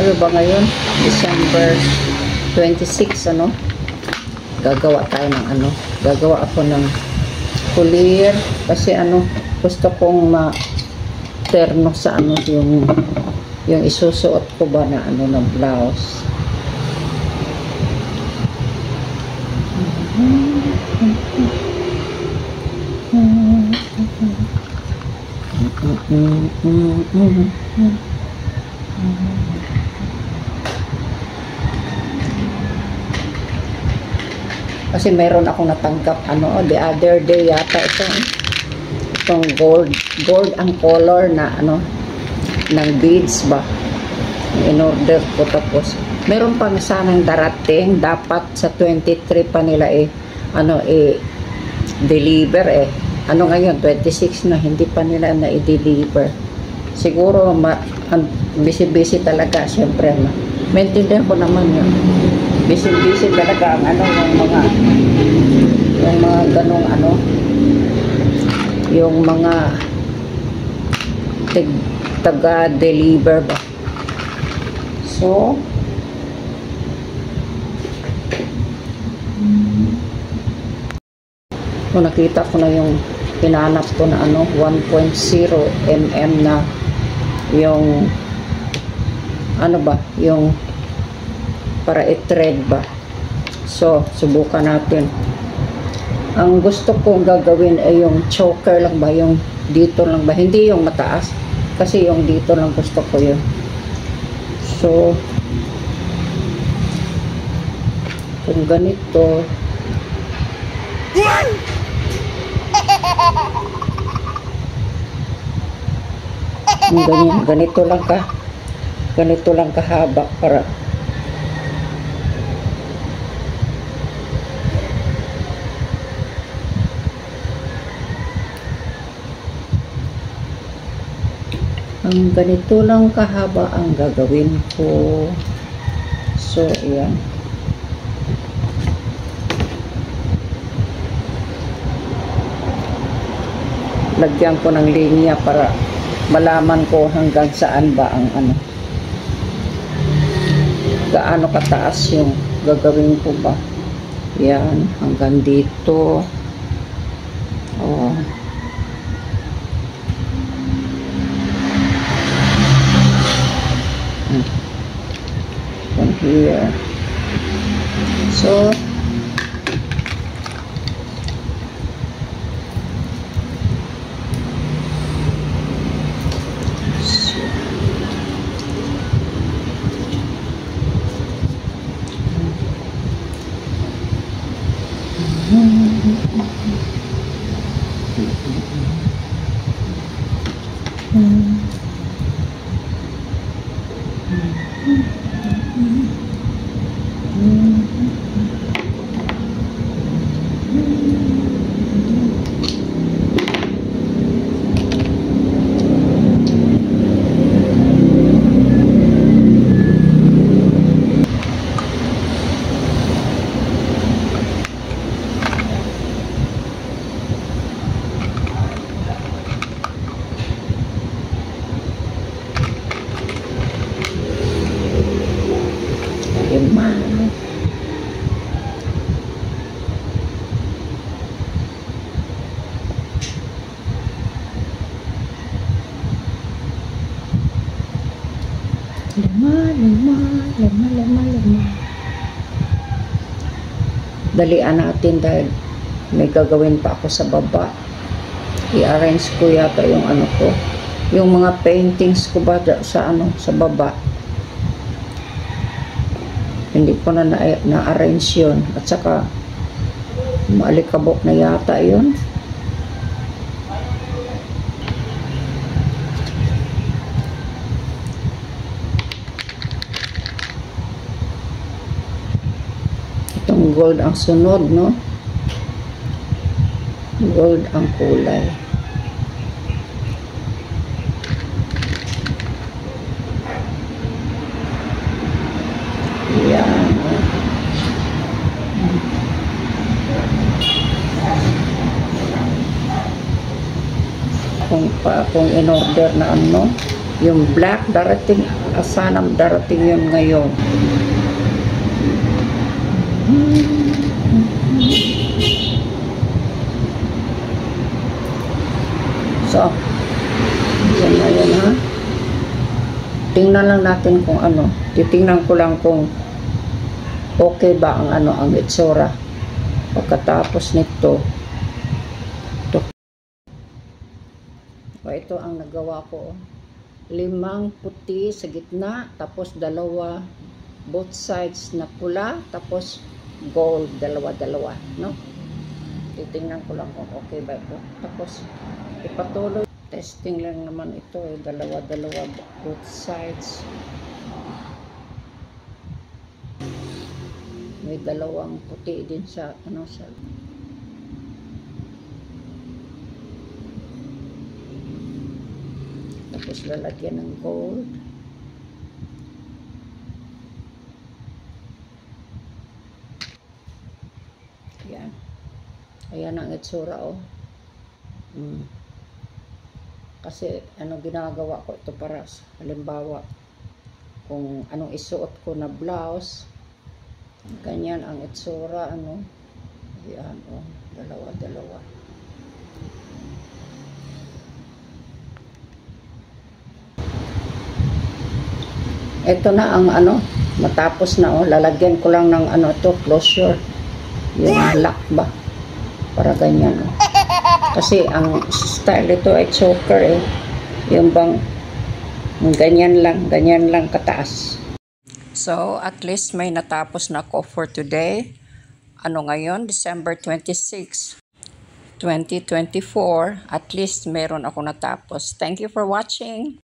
ano ba ngayon? December 26, ano? Gagawa tayo ng ano? Gagawa ako ng collier kasi ano, gusto kong ma-terno sa ano yung isusuot ko ba na ano na blouse. Kasi meron akong natanggap ano the other day yata itong gold ang color na ano ng beads ba in order ko, tapos meron pa sanang darating dapat sa 23 pa nila ano deliver ano ngayon 26 na hindi pa nila na i-deliver. Siguro busy talaga syempre maintindihan ko naman yun. Busy talaga ang ano yung mga ganong ano yung mga taga-deliver ba. So nakita ko na yung hinanap ko na ano 1.0 mm na yung ano ba yung para i-thread ba. So subukan natin. Ang gusto kong gagawin ay yung choker lang ba, yung dito lang ba, hindi yung mataas kasi yung dito lang gusto ko yun. So kung ganito ganito lang kahaba para ganito lang kahaba ang gagawin ko. So ayan, lagyan ko ng linya para malaman ko hanggang saan ba ang ano, gaano kataas yung gagawin ko ba. Yan, hanggang dito. Oh. From here. So lima. Dalian natin dahil may gagawin pa ako sa baba. I-arrange ko yata yung ano ko, yung mga paintings ko ba sa ano sa baba. Hindi ko na-arrange yun, at saka maalikabok na yata yun. Itong gold ang sunod, no? Gold ang kulay. Yan. Kung in-order na ano, Yung black darating, sanang darating yun ngayon. So, yan na yan ha. Tingnan lang natin kung ano. Titingnan ko lang kung okay ba ang ano, ang itsura. Pagkatapos nito. Ito ang nagawa ko. 5 puti sa gitna, tapos 2 both sides na pula, tapos gold, 2, no? Titingnan ko lang kung okay ba ito. Tapos ipatuloy. Testing lang naman ito, 2 both sides. May 2 puti din sa ano sa tapos lalagyan ng gold. Ayan. Ayan ang itsura, oh. Kasi ano ginagawa ko ito para halimbawa kung anong isuot ko na blouse, ganyan ang itsura, ano. Ayan, oh. 2. Ito na ang ano, matapos na, oh, lalagyan ko lang ng ano to, closure. Yung lock ba? Para ganyan, oh. Kasi ang style ito ay choker, eh. Yung bang ganyan lang kataas. So, at least may natapos na ako for today. Ano ngayon? December 26, 2024. At least meron ako natapos. Thank you for watching.